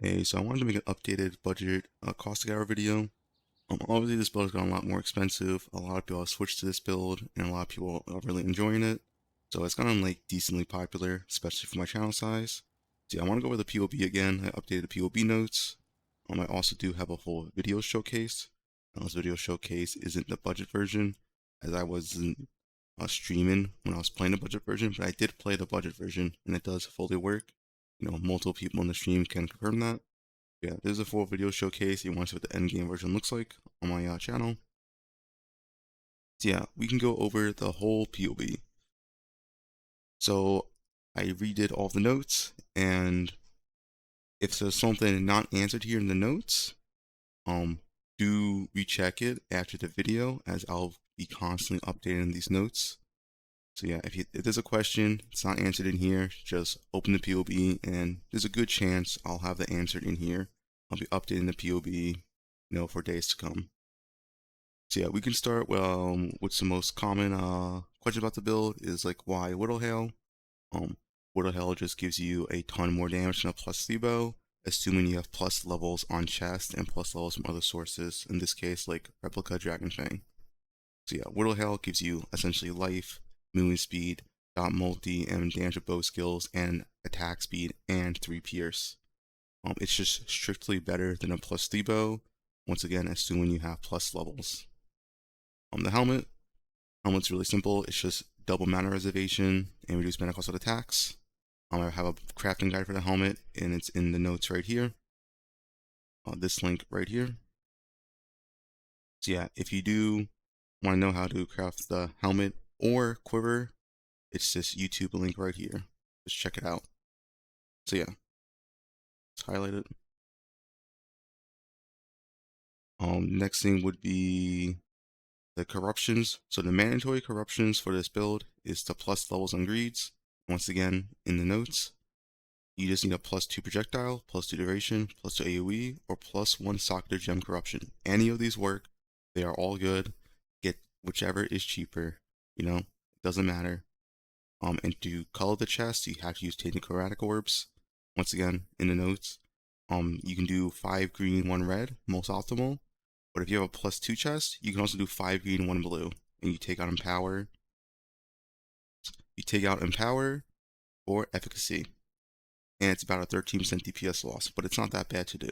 Hey, so I wanted to make an updated budget caustic arrow video. Obviously this build has gotten a lot more expensive. A lot of people have switched to this build, and a lot of people are really enjoying it. So it's gotten like decently popular, especially for my channel size. So yeah, I want to go over the POB again. I updated the POB notes. I also do have a whole video showcase. Now, this video showcase isn't the budget version, as I wasn't streaming when I was playing the budget version, but I did play the budget version, and it does fully work. Multiple people on the stream can confirm that. Yeah, this is a full video showcase. You want to see what the end game version looks like on my channel. So yeah, we can go over the whole POB. So I redid all the notes, and if there's something not answered here in the notes, do recheck it after the video, as I'll be constantly updating these notes. So yeah, if there's a question, it's not answered in here, just open the POB, and there's a good chance I'll have the answer in here. I'll be updating the POB, for days to come. So yeah, we can start with some most common question about the build is like why Whittle Hail. Whittle Hail just gives you a ton more damage than a +3 bow, assuming you have plus levels on chest and plus levels from other sources. In this case, like Replica Dragon Fang. So yeah, Whittle Hail gives you essentially life, movement speed, dot multi, and damage of bow skills, and attack speed, and 3 pierce. It's just strictly better than a +3 bow. Once again, assuming you have plus levels. The helmet's really simple. It's just double mana reservation and reduce mana cost of attacks. I have a crafting guide for the helmet, and it's in the notes right here. This link right here. So yeah, if you do want to know how to craft the helmet or quiver, it's this YouTube link right here. Just check it out. So yeah, let's highlight it. Next thing would be the corruptions. So the mandatory corruptions for this build is the plus levels on greeds. Once again, in the notes, you just need a +2 projectile, +2 duration, +2 AoE, or +1 socketed gem corruption. Any of these work. They are all good. Get whichever is cheaper. It doesn't matter. And to color the chest, you have to use tainted chromatic orbs. Once again, in the notes, you can do 5 green, 1 red, most optimal. But if you have a +2 chest, you can also do 5 green, 1 blue, and you take out Empower. You take out Empower or Efficacy, and it's about a 13% DPS loss, but it's not that bad to do.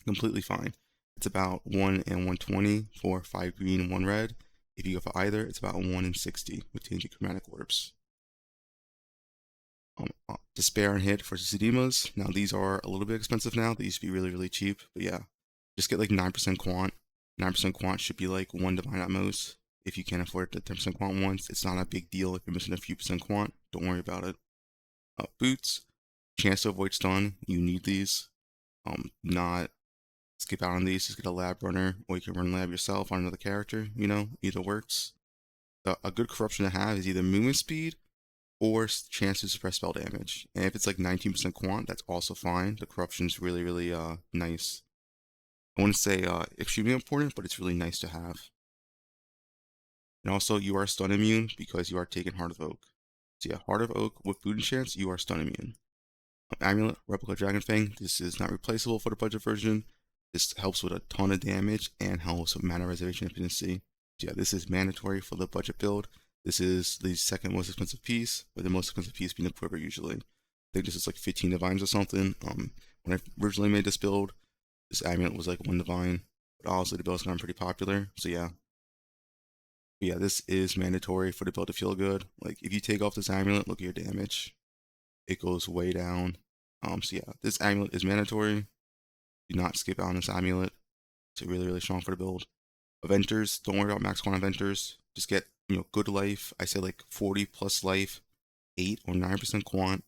Completely fine. It's about 1 and 120 for 5 green and 1 red. If you go for either, it's about 1 and 60 with Tainted Chromatic Orbs. Despair and Hit for Sistemas. Now these are a little bit expensive now. They used to be really, really cheap, but yeah. Just get like 9% quant. 9% quant should be like 1 divine at most. If you can't afford the 10% quant once, it's not a big deal if you're missing a few percent quant. Don't worry about it. Boots, chance to avoid stun. You need these. Not skip out on these. Just get a lab runner, or you can run lab yourself on another character. Either works. A good corruption to have is either movement speed or chance to suppress spell damage. And if it's like 19% quant, that's also fine. The corruption's really, really nice. I wouldn't say extremely important, but it's really nice to have. And also, you are stun immune because you are taking Heart of Oak. So yeah, Heart of Oak with boot enchants, you are stun immune. Amulet, Replica Dragon Fang, this is not replaceable for the budget version. This helps with a ton of damage and helps with mana reservation efficiency. So yeah, this is mandatory for the budget build. This is the second most expensive piece, with the most expensive piece being the quiver usually. I think this is like 15 divines or something. When I originally made this build, this amulet was like 1 divine, but obviously the build's gotten pretty popular, so yeah. But yeah, this is mandatory for the build to feel good. Like, if you take off this amulet, look at your damage. It goes way down. So yeah, this amulet is mandatory. Do not skip out on this amulet. It's really, really strong for the build. Eventers, don't worry about max quant eventers. Just get, good life. I say like 40 plus life, 8 or 9% quant,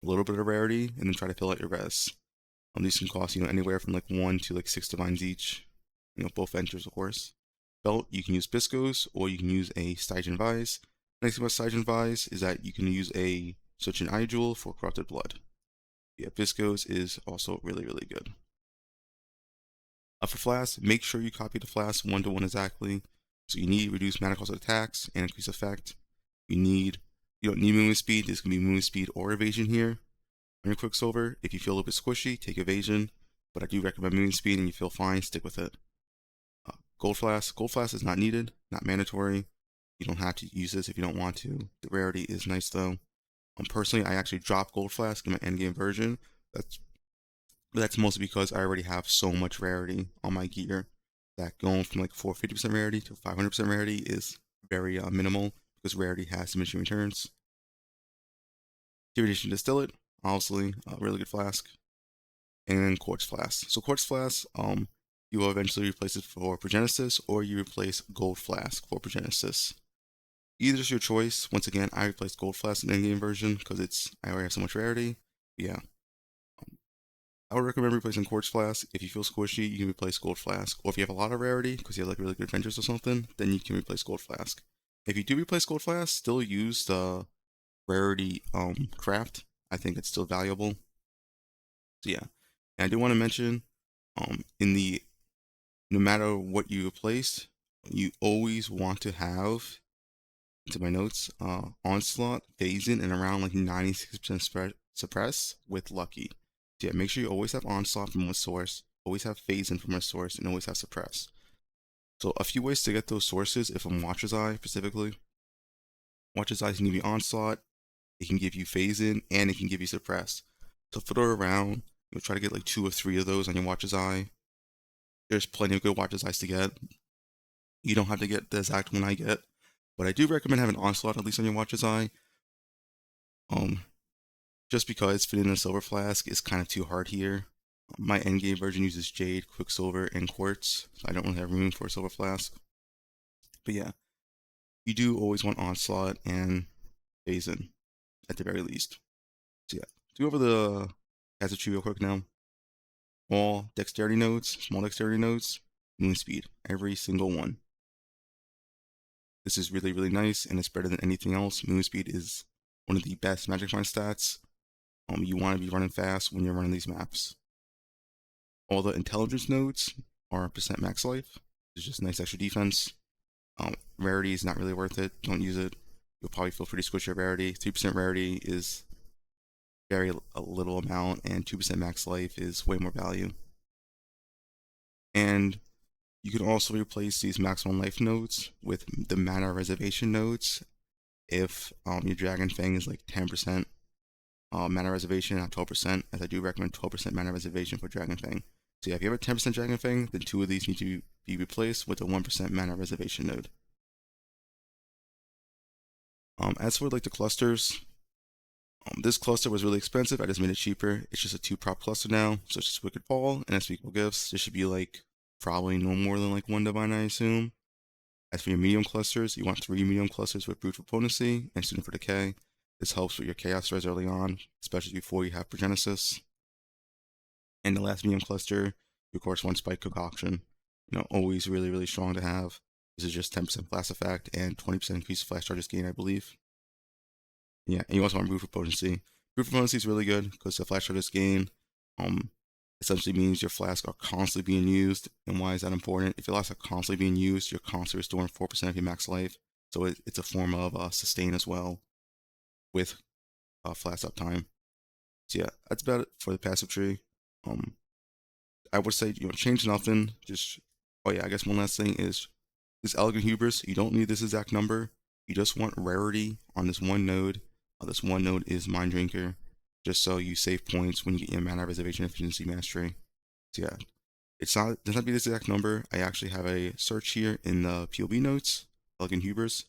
a little bit of rarity, and then try to fill out your res. These can cost, anywhere from like 1 to like 6 divines each. Both ventures, of course. Belt, you can use Biscos, or you can use a Stygian Vise. Next thing about Stygian Vise is that you can use a such an eye jewel for corrupted blood. Yeah, Biscos is also really, really good. For flasks, make sure you copy the flask 1-to-1 exactly. So you need reduced mana cost of attacks and increase effect. You don't need movement speed. This can be movement speed or evasion here. On your Quicksilver, if you feel a little bit squishy, take Evasion, but I do recommend moving speed and you feel fine, stick with it. Gold Flask. Gold Flask is not needed, not mandatory. You don't have to use this if you don't want to. The rarity is nice though. Personally, I actually dropped Gold Flask in my endgame version. That's mostly because I already have so much rarity on my gear that going from like 450% rarity to 500% rarity is very minimal because rarity has diminishing returns. Irradiation Distillate, obviously a really good flask, and Quartz Flask. So Quartz Flask, you will eventually replace it for Progenesis, or you replace Gold Flask for Progenesis. Either is your choice. Once again, I replaced Gold Flask in the endgame version because I already have so much rarity. But yeah, I would recommend replacing Quartz Flask. If you feel squishy, you can replace Gold Flask. Or if you have a lot of rarity, because you have like really good adventures or something, then you can replace Gold Flask. If you do replace Gold Flask, still use the rarity craft. I think it's still valuable. So yeah, and I do want to mention, no matter what you replace, you always want to have, into my notes, Onslaught phasing and around like 96% suppress with Lucky. So yeah, make sure you always have Onslaught from one source, always have phasing from a source, and always have suppress. So a few ways to get those sources, if I'm Watcher's Eye specifically. Watcher's Eye can give you Onslaught, it can give you phasing, and it can give you suppress. So fiddle around, you'll try to get like 2 or 3 of those on your Watcher's Eye. There's plenty of good Watcher's Eyes to get. You don't have to get the exact one I get, but I do recommend having Onslaught at least on your Watcher's Eye. Just because fitting in a Silver Flask is kind of too hard here. My endgame version uses Jade, Quicksilver, and Quartz, so I don't really have room for a Silver Flask. But yeah, you do always want Onslaught and phasing at the very least. So yeah, let's go over the hazard tree real quick now. All dexterity nodes, small dexterity nodes, moon speed, every single one. This is really, really nice, and it's better than anything else. Moon speed is one of the best Magic Mind stats. You want to be running fast when you're running these maps. All the intelligence nodes are % max life. It's just nice extra defense. Rarity is not really worth it. Don't use it. You'll probably feel pretty squishy at rarity. 3% rarity is very little amount, and 2% max life is way more value. And you can also replace these maximum life nodes with the mana reservation nodes if your Dragon Fang is like 10% mana reservation, not 12%, as I do recommend 12% mana reservation for Dragon Fang. So yeah, if you have a 10% Dragon Fang, then 2 of these need to be replaced with a 1% mana reservation node. As for like the clusters, this cluster was really expensive. I just made it cheaper. It's just a 2-prop cluster now, so it's just Wicked Ball and Unspeakable Gifts. This should be like probably no more than like 1 Divine, I assume. As for your medium clusters, you want 3 medium clusters with Brute for Potency and Student for Decay. This helps with your Chaos Res early on, especially before you have Progenesis. And the last medium cluster, of course, 1 Spike Concoction. Always really, really strong to have. This is just 10% Blast Effect and 20% increased Flash Charges gain, I believe. Yeah, and you also want Brute for Potency. Brute for Potency is really good because the Flash Charges gain essentially means your flasks are constantly being used. And why is that important? If your flasks are constantly being used, you're constantly restoring 4% of your max life. So it's a form of sustain as well with flask uptime. So yeah, that's about it for the passive tree. I would say, change nothing. Oh yeah, I guess one last thing is this Elegant Hubris. You don't need this exact number. You just want rarity on this one node. This one node is Mind Drinker, just so you save points when you get your mana reservation efficiency mastery. So yeah, doesn't have to be this exact number. I actually have a search here in the POB notes, Elegant Hubris.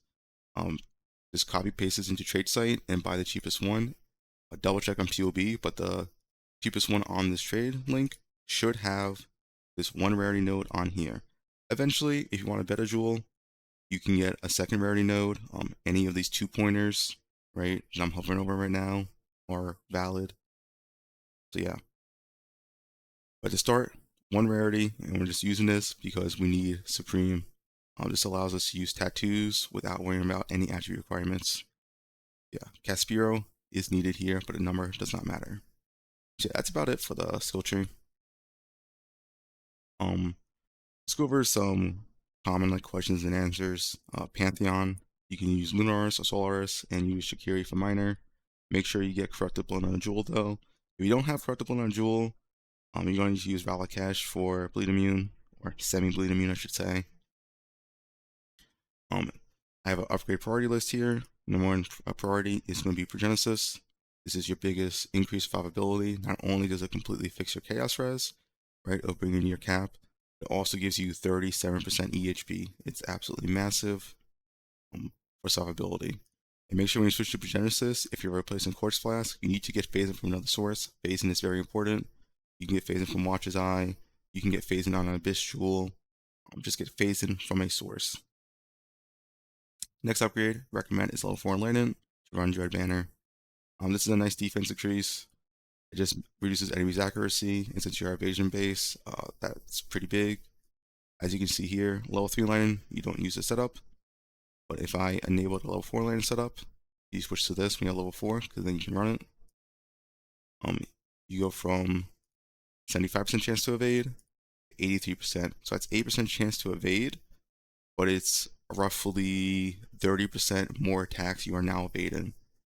Just copy paste this into trade site and buy the cheapest one. Double check on POB, but the cheapest one on this trade link should have this 1 rarity node on here. Eventually, if you want a better jewel, you can get a second rarity node. Any of these 2 pointers, right, that I'm hovering over right now, are valid. So yeah. But to start, 1 rarity, and we're just using this because we need Supreme. This allows us to use tattoos without worrying about any attribute requirements. Yeah, Caspiro is needed here, but the number does not matter. So yeah, that's about it for the skill tree. Let's go over some common questions and answers. Pantheon, you can use Lunaris or Solaris and use Shakiri for minor. Make sure you get Corrupted Blood on a jewel though. If you don't have corruptible on Jewel, you're going to use Valor Cash for bleed immune, or semi-bleed immune, I should say. I have an upgrade priority list here. Number one priority is going to be Progenesis. This is your biggest increased survivability. Not only does it completely fix your Chaos Res, right, of bringing your cap, it also gives you 37% EHP. It's absolutely massive for survivability. And make sure when you switch to Progenesis, if you're replacing Quartz Flask, you need to get phasing from another source. Phasing is very important. You can get phasing from Watch's Eye. You can get phasing on an Abyss Jewel. Just get phasing from a source. Next upgrade, recommend is level 4 Enlightenment to run Dread Banner. This is a nice defense increase. It just reduces enemies' accuracy, and since you're evasion base, that's pretty big. As you can see here, level 3 Enlightenment, you don't use the setup. But if I enable the level 4 Enlightenment setup, you switch to this when you're level 4, because then you can run it. You go from 75% chance to evade, 83%. So that's 8% chance to evade, but it's roughly 30% more attacks you are now evading.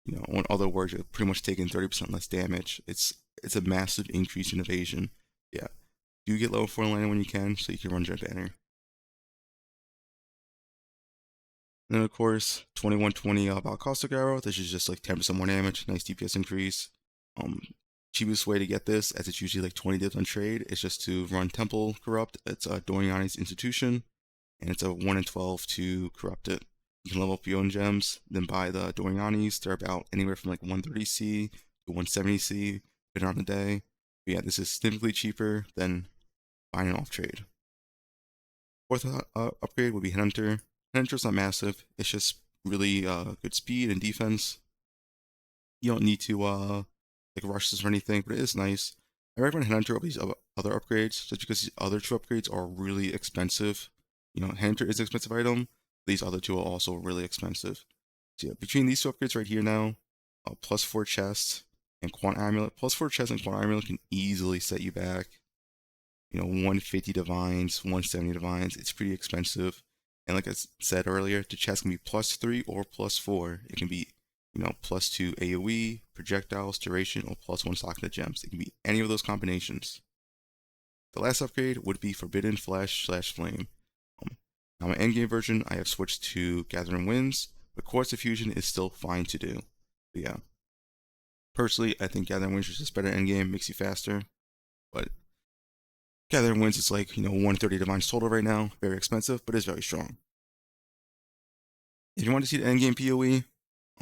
You know, in other words, you're pretty much taking 30% less damage. It's a massive increase in evasion. Yeah, do get level 4 Enlightenment when you can, so you can run Dread Banner. And then of course, 2120 about Caustic Arrow. This is just like 10% more damage, nice DPS increase. Cheapest way to get this, as it's usually like 20 dips on trade, is just to run Temple Corrupt. It's a Doriani's Institution, and it's a 1 in 12 to corrupt it. You can level up your own gems, then buy the Doriani's. They're about anywhere from like 130C to 170C, depending on the day. But yeah, this is significantly cheaper than buying it off trade. Fourth upgrade would be Headhunter. Headhunter's not massive. It's just really good speed and defense. You don't need to like rush this or anything, but it is nice. I recommend Headhunter over these other upgrades, just because these other two upgrades are really expensive. You know, Headhunter is an expensive item. These other two are also really expensive. So yeah, between these two upgrades right here now, +4 chest and Quant Amulet, +4 chest and Quant Amulet can easily set you back. You know, 150 divines, 170 divines. It's pretty expensive. And like I said earlier, the chest can be +3 or +4. It can be, you know, +2 AoE, projectiles, duration, or +1 stock the gems. It can be any of those combinations. The last upgrade would be Forbidden Flash/Flame. Now my endgame version, I have switched to Gathering Winds, but Quartz Diffusion is still fine to do. But yeah, personally, I think Gathering Winds is just better endgame, makes you faster. But Gathering Winds is like, you know, 130 divines total right now, very expensive, but it's very strong. If you want to see the endgame PoE,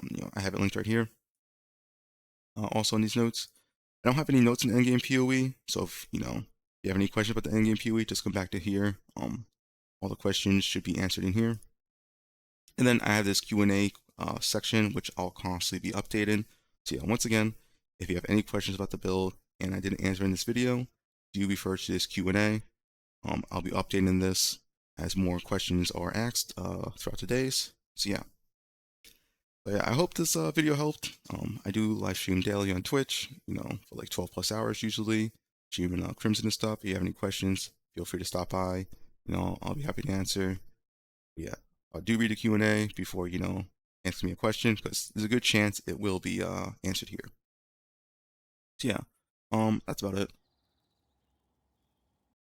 you know, I have it linked right here. Also in these notes, I don't have any notes in endgame PoE, so if you have any questions about the endgame PoE, just come back to here. All the questions should be answered in here. And then I have this Q&A section, which I'll constantly be updating. So yeah, once again, if you have any questions about the build and I didn't answer in this video, do refer to this Q&A. I'll be updating this as more questions are asked throughout the days. So yeah. But yeah, I hope this video helped. I do live stream daily on Twitch, you know, for like 12+ hours usually, streaming Crimson and stuff. If you have any questions, feel free to stop by. You know, I'll be happy to answer. But yeah, do read the Q&A before, you know, answer me a question, because there's a good chance it will be answered here. So yeah, that's about it.